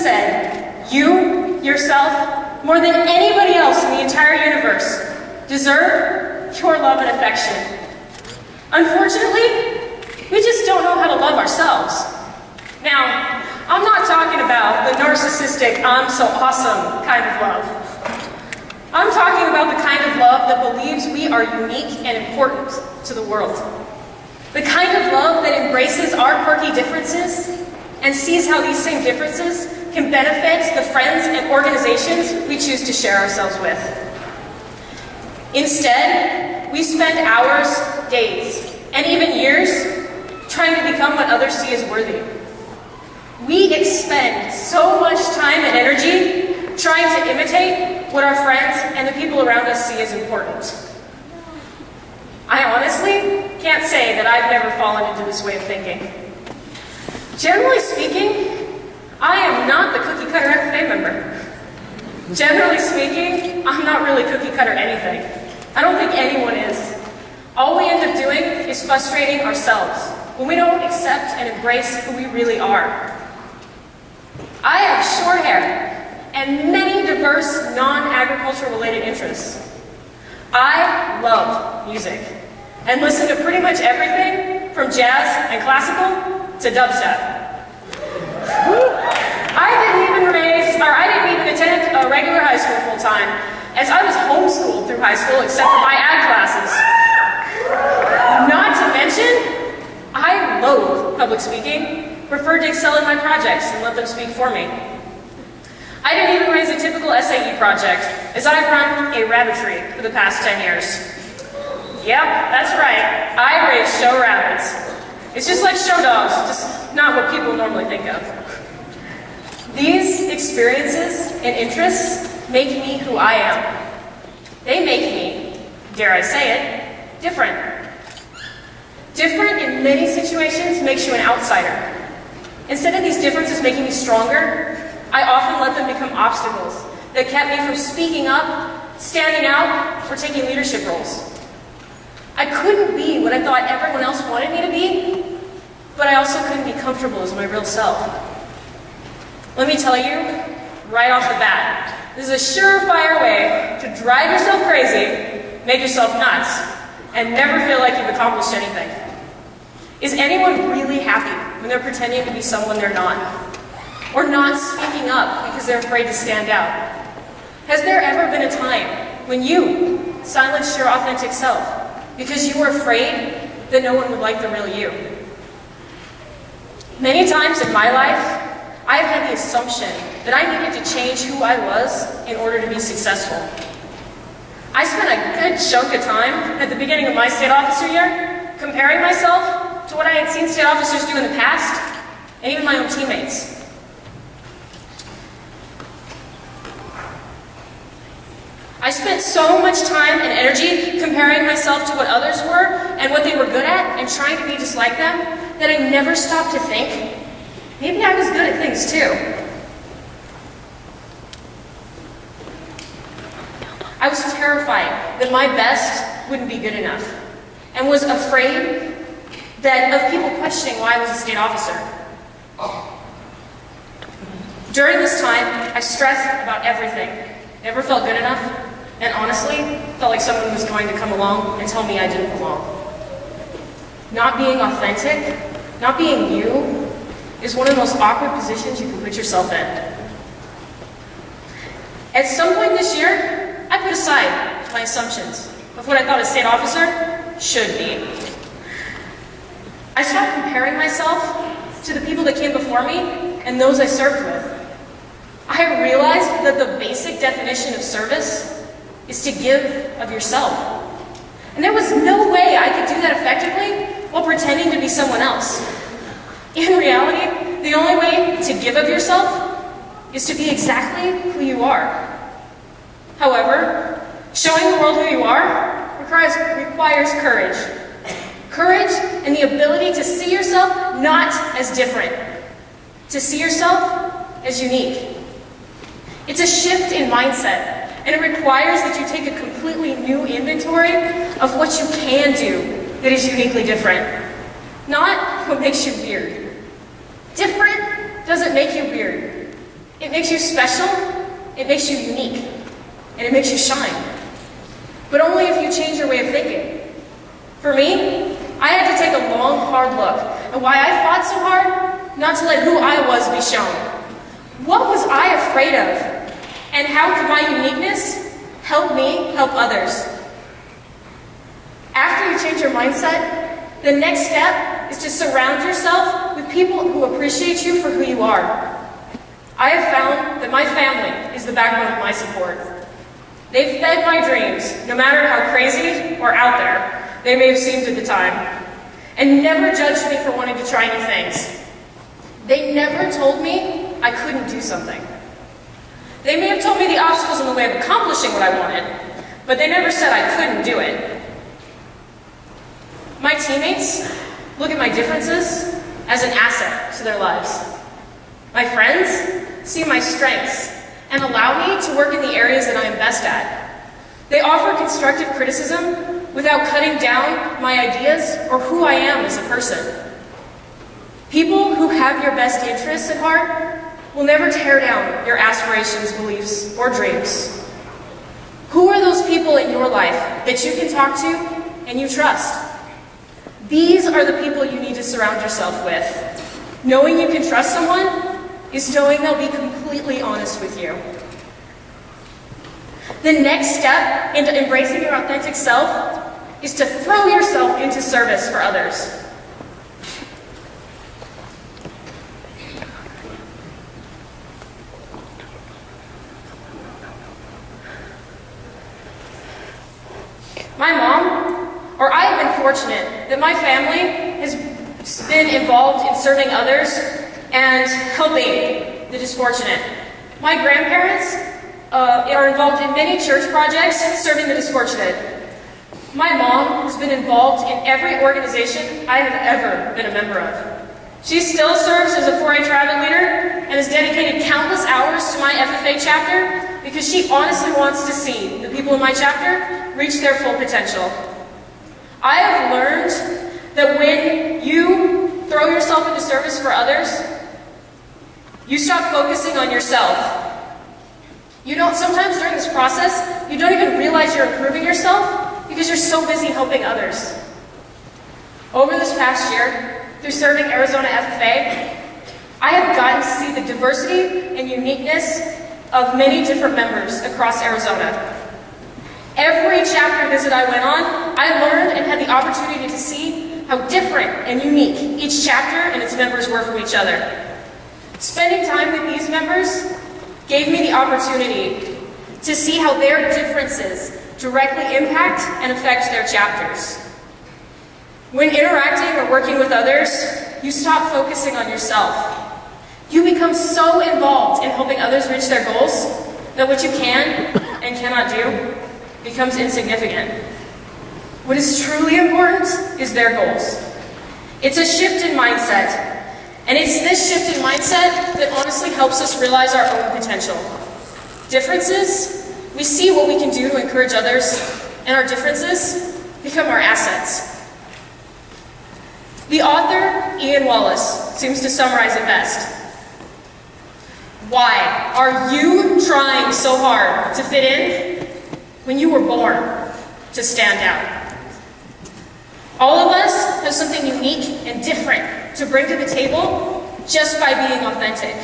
said, you, yourself, more than anybody else in the entire universe, deserve your love and affection. Unfortunately, we just don't know how to love ourselves. Now, I'm not talking about the narcissistic, I'm so awesome kind of love. I'm talking about the kind of love that believes we are unique and important to the world. The kind of love that embraces our quirky differences and sees how these same differences can benefit the friends and organizations we choose to share ourselves with. Instead, we spend hours, days, and even years trying to become what others see as worthy. We expend so much time and energy trying to imitate what our friends and the people around us see as important. I honestly can't say that I've never fallen into this way of thinking. Generally speaking, I am not the cookie cutter FFA member. Generally speaking, I'm not really cookie cutter anything. I don't think anyone is. All we end up doing is frustrating ourselves when we don't accept and embrace who we really are. I have short hair and many diverse non-agricultural related interests. I love music and listen to pretty much everything from jazz and classical to dubstep. I didn't even attend a regular high school full time, as I was homeschooled through high school except for my ag classes. Not to mention, I loathe public speaking, preferred to excel in my projects and let them speak for me. I didn't even raise a typical SAE project, as I've run a rabbitry for the past 10 years. Yep, that's right, I raise show rabbits. It's just like show dogs, just not what people normally think of. These experiences and interests make me who I am. They make me, dare I say it, different. Different in many situations makes you an outsider. Instead of these differences making me stronger, I often let them become obstacles that kept me from speaking up, standing out, or taking leadership roles. I couldn't be what I thought everyone else wanted me to be, but I also couldn't be comfortable as my real self. Let me tell you, right off the bat, this is a surefire way to drive yourself crazy, make yourself nuts, and never feel like you've accomplished anything. Is anyone really happy when they're pretending to be someone they're not? Or not speaking up because they're afraid to stand out? Has there ever been a time when you silenced your authentic self because you were afraid that no one would like the real you? Many times in my life, I've had the assumption that I needed to change who I was in order to be successful. I spent a good chunk of time at the beginning of my state officer year comparing myself to what I had seen state officers do in the past, and even my own teammates. I spent so much time and energy comparing myself to what others were and what they were good at and trying to be just like them that I never stopped to think, maybe I was good at things too. I was terrified that my best wouldn't be good enough and was afraid of people questioning why I was a state officer. During this time, I stressed about everything. Never felt good enough, and honestly, felt like someone was going to come along and tell me I didn't belong. Not being authentic, not being you, is one of the most awkward positions you can put yourself in. At some point this year, I put aside my assumptions of what I thought a state officer should be. I stopped comparing myself to the people that came before me and those I served with. I realized that the basic definition of service is to give of yourself. And there was no way I could do that effectively while pretending to be someone else. In reality, the only way to give of yourself is to be exactly who you are. However, showing the world who you are requires courage. Courage and the ability to see yourself not as different, to see yourself as unique. It's a shift in mindset, and it requires that you take a completely new inventory of what you can do that is uniquely different, not what makes you weird. Different doesn't make you weird. It makes you special, it makes you unique, and it makes you shine. But only if you change your way of thinking. For me, I had to take a long, hard look at why I fought so hard not to let who I was be shown. What was I afraid of? And how could my uniqueness help me help others? After you change your mindset, the next step is to surround yourself with people who appreciate you for who you are. I have found that my family is the backbone of my support. They've fed my dreams, no matter how crazy or out there they may have seemed at the time, and never judged me for wanting to try new things. They never told me I couldn't do something. They may have told me the obstacles in the way of accomplishing what I wanted, but they never said I couldn't do it. My teammates look at my differences as an asset to their lives. My friends see my strengths and allow me to work in the areas that I am best at. They offer constructive criticism without cutting down my ideas or who I am as a person. People who have your best interests at heart will never tear down your aspirations, beliefs, or dreams. Who are those people in your life that you can talk to and you trust? These are the people you need to surround yourself with. Knowing you can trust someone is knowing they'll be completely honest with you. The next step into embracing your authentic self is to throw yourself into service for others. My mom, or I have been fortunate that my family has been involved in serving others and helping the disfortunate. My grandparents are involved in many church projects serving the disfortunate. My mom has been involved in every organization I have ever been a member of. She still serves as a 4-H rabbit leader and has dedicated countless hours to my FFA chapter because she honestly wants to see the people in my chapter reach their full potential. I have learned that when you throw yourself into service for others, you stop focusing on yourself. Sometimes during this process, you don't even realize you're improving yourself because you're so busy helping others. Over this past year, through serving Arizona FFA, I have gotten to see the diversity and uniqueness of many different members across Arizona. Every chapter visit I went on, I learned and had the opportunity to see how different and unique each chapter and its members were from each other. Spending time with these members gave me the opportunity to see how their differences directly impact and affect their chapters. When interacting or working with others, you stop focusing on yourself. You become so involved in helping others reach their goals that what you can and cannot do becomes insignificant. What is truly important is their goals. It's a shift in mindset. And it's this shift in mindset that honestly helps us realize our own potential. Differences, we see what we can do to encourage others, and our differences become our assets. The author, Ian Wallace, seems to summarize it best. Why are you trying so hard to fit in when you were born to stand out? All of us have something unique and different to bring to the table just by being authentic.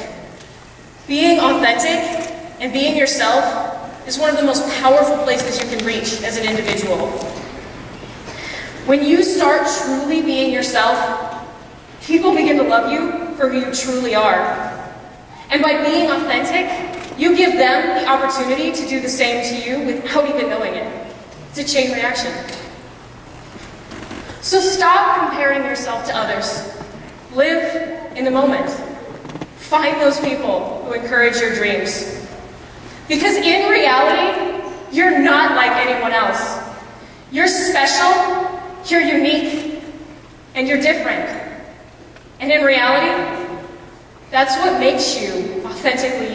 Being authentic and being yourself is one of the most powerful places you can reach as an individual. When you start truly being yourself, people begin to love you for who you truly are. And by being authentic, you give them the opportunity to do the same to you without even knowing it. It's a chain reaction. So stop comparing yourself to others. Live in the moment. Find those people who encourage your dreams. Because in reality, you're not like anyone else. You're special, you're unique, and you're different. And in reality, that's what makes you authentically